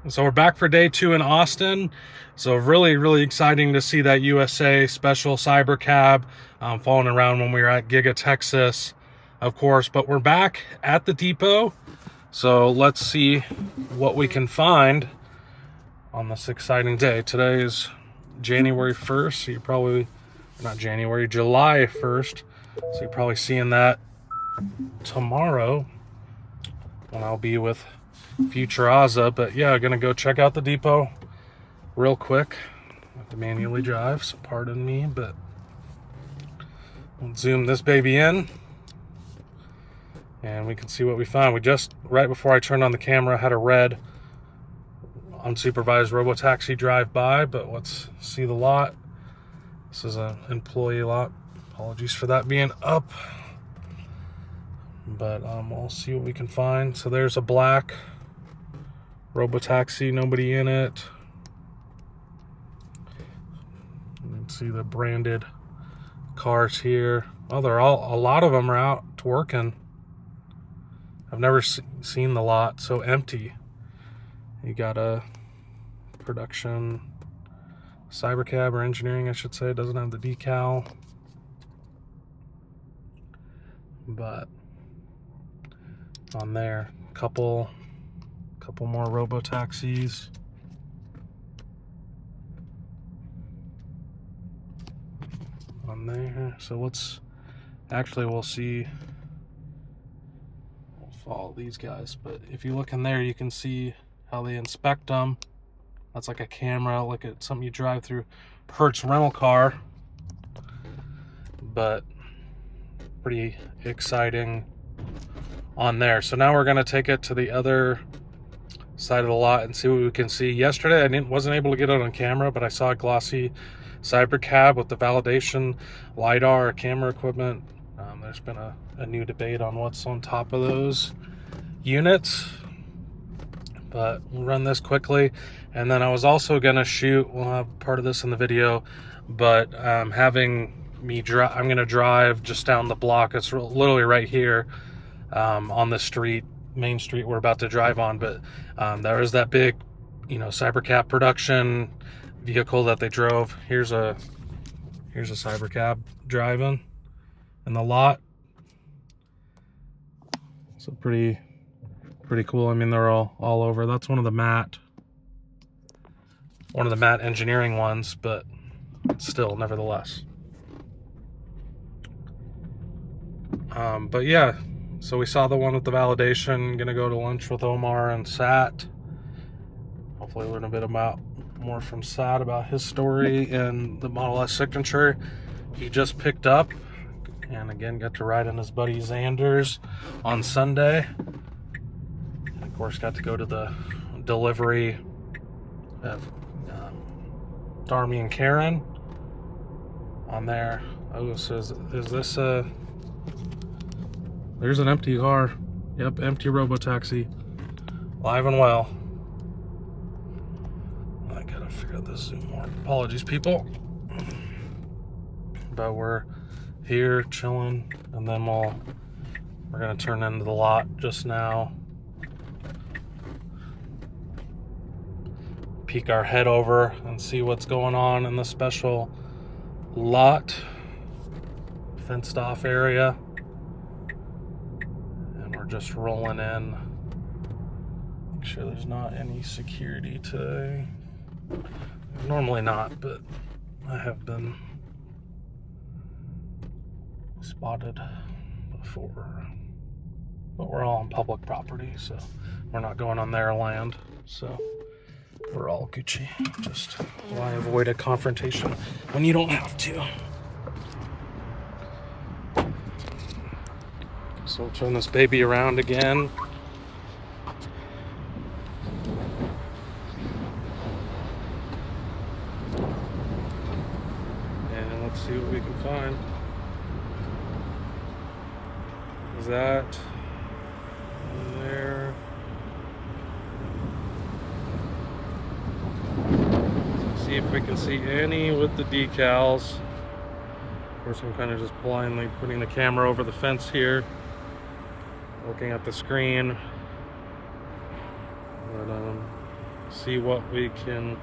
So we're back for day 2 in Austin. So really exciting to see that USA special Cybercab following around when we were at Giga Texas, of course. But we're back at the depot. So let's see what we can find on this exciting day. Today is January 1st. So you're probably, not January, July 1st. So you're probably seeing that tomorrow when I'll be with Futuraza. But yeah, gonna go check out the depot real quick. I have to manually drive, so pardon me, but we'll zoom this baby in and we can see what we found. We just, right before I turned on the camera, had a red unsupervised Robotaxi drive by, but let's see the lot. This is an employee lot. Apologies for that being up, but we'll see what we can find. So there's a black Robotaxi, nobody in it. You can see the branded cars here. Oh, they're all, a lot of them are out working. I've never seen the lot so empty. You got a production Cybercab, or engineering I should say. It doesn't have the decal, but on there, couple more Robotaxis. On there. So let's actually, we'll see, we'll follow these guys, but if you look in there, you can see how they inspect them. That's like a camera, like it's something you drive through Hertz rental car, but pretty exciting on there. So now we're going to take it to the other side of the lot and see what we can see. Yesterday I wasn't able to get it on camera, but I saw a glossy Cybercab with the validation LiDAR camera equipment. There's been a new debate on what's on top of those units, but we'll run this quickly. And then I was also going to shoot, we'll have part of this in the video, but having me I'm going to drive just down the block. It's literally right here on the street, main street we're about to drive on. But there is that big, Cybercab production vehicle that they drove. Here's a Cybercab driving in the lot. So pretty cool. I mean, they're all over. That's one of the matte engineering ones, but still, nevertheless. But yeah, so we saw the one with the validation. Gonna go to lunch with Omar and Sat. Hopefully learn a bit more from Sat about his story and the Model S signature he just picked up. And again, got to ride in his buddy Xander's on Sunday. And of course, got to go to the delivery of Darmy and Karen on there. Oh, so is this a... There's an empty car. Yep, empty Robotaxi. Live and well. I gotta figure out this zoom more. Apologies, people. But we're here chilling, and then we're gonna turn into the lot just now. Peek our head over and see what's going on in the special lot, fenced off area. Just rolling in. Make sure there's not any security today. Normally not, but I have been spotted before. But we're all on public property, so we're not going on their land. So we're all Gucci. Just why avoid a confrontation when you don't have to. So we'll turn this baby around again. And let's see what we can find. Is that in there? See if we can see any with the decals. Of course, I'm kind of just blindly putting the camera over the fence here, looking at the screen. But see what we can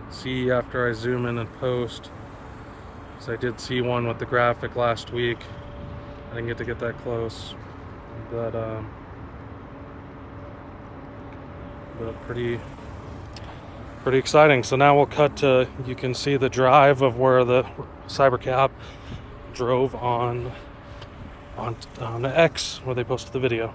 see after I zoom in and post. So I did see one with the graphic last week. I didn't get to get that close, but pretty exciting. So now we'll cut to, you can see the drive of where the Cybercab drove on X, where they posted the video.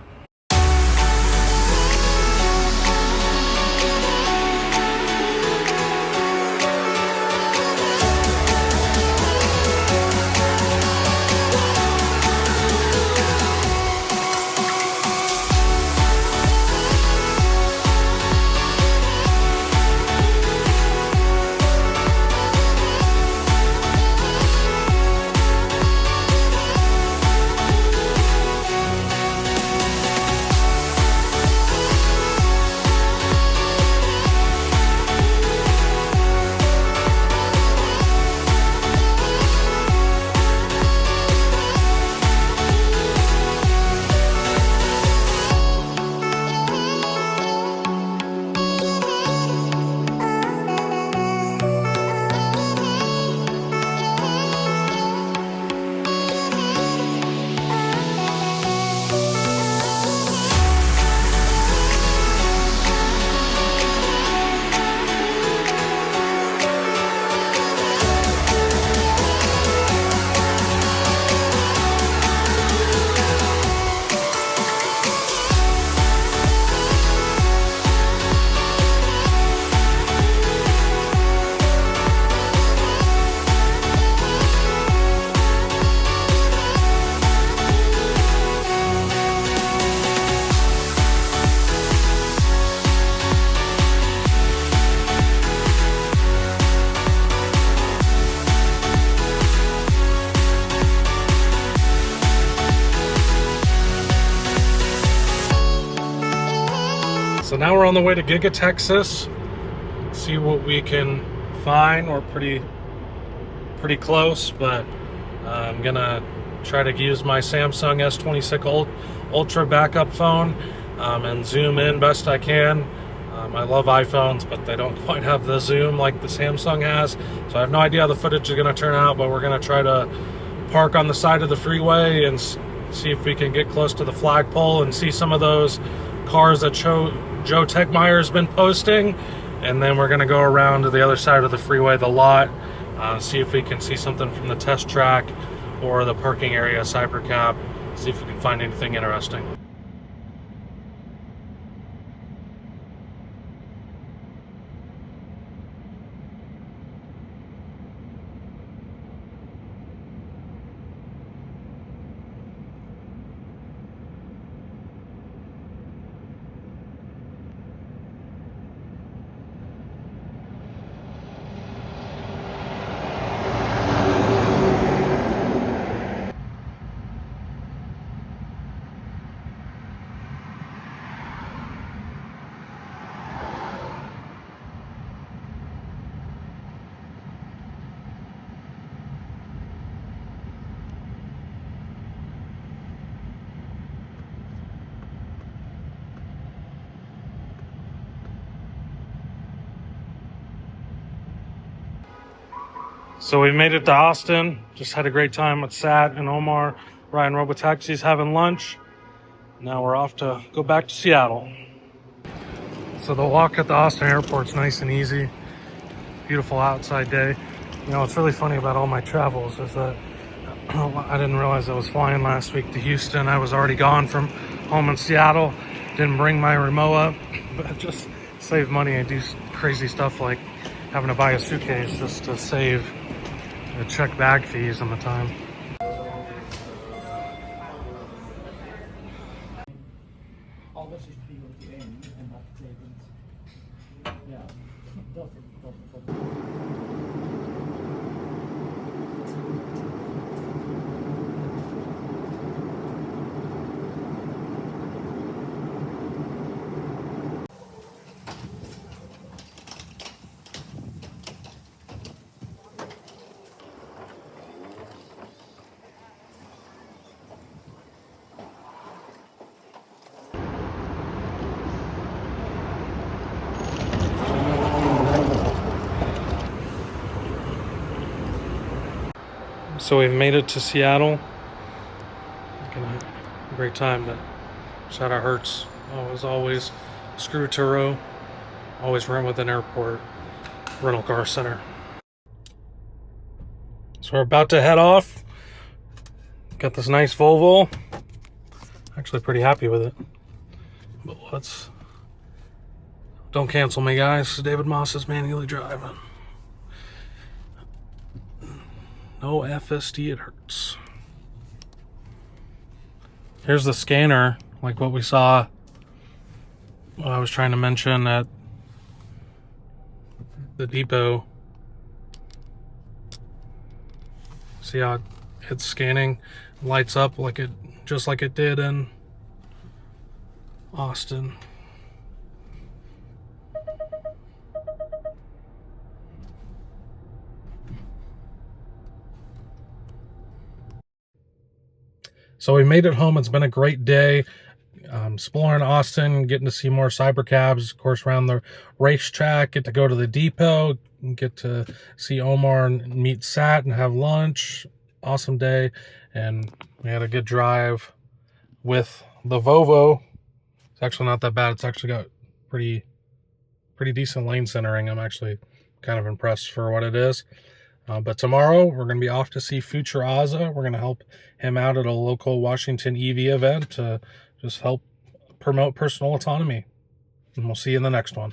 So now we're on the way to Giga Texas. See what we can find. We're pretty close, but I'm gonna try to use my Samsung S26 Ultra backup phone and zoom in best I can. I love iPhones, but they don't quite have the zoom like the Samsung has. So I have no idea how the footage is gonna turn out, but we're gonna try to park on the side of the freeway and see if we can get close to the flagpole and see some of those cars that Joe Techmeyer has been posting, and then we're going to go around to the other side of the freeway, the lot, see if we can see something from the test track or the parking area Cybercab, see if we can find anything interesting. So we made it to Austin. Just had a great time with Sat and Omar. Ryan Robotaxi's having lunch. Now we're off to go back to Seattle. So the walk at the Austin airport's nice and easy. Beautiful outside day. You know, what's really funny about all my travels is that I didn't realize I was flying last week to Houston. I was already gone from home in Seattle. Didn't bring my remote up, but just save money and do crazy stuff like having to buy a suitcase just to save the check bag fees on the time. So we've made it to Seattle. Great time to shout out Hertz. As always, Screw Turo. Always run with an airport rental car center. So we're about to head off. Got this nice Volvo. Actually pretty happy with it. But don't cancel me, guys. David Moss is manually driving. No FSD at Hertz. Here's the scanner, like what we saw. I was trying to mention at the depot. See how it's scanning, lights up just like it did in Austin. So we made it home. It's been a great day. Exploring Austin, getting to see more Cybercabs, of course, around the racetrack, get to go to the depot, get to see Omar and meet Sat and have lunch. Awesome day. And we had a good drive with the Volvo. It's actually not that bad. It's actually got pretty decent lane centering. I'm actually kind of impressed for what it is. But tomorrow we're going to be off to see Future Ozza. We're going to help him out at a local Washington EV event to just help promote personal autonomy. And we'll see you in the next one.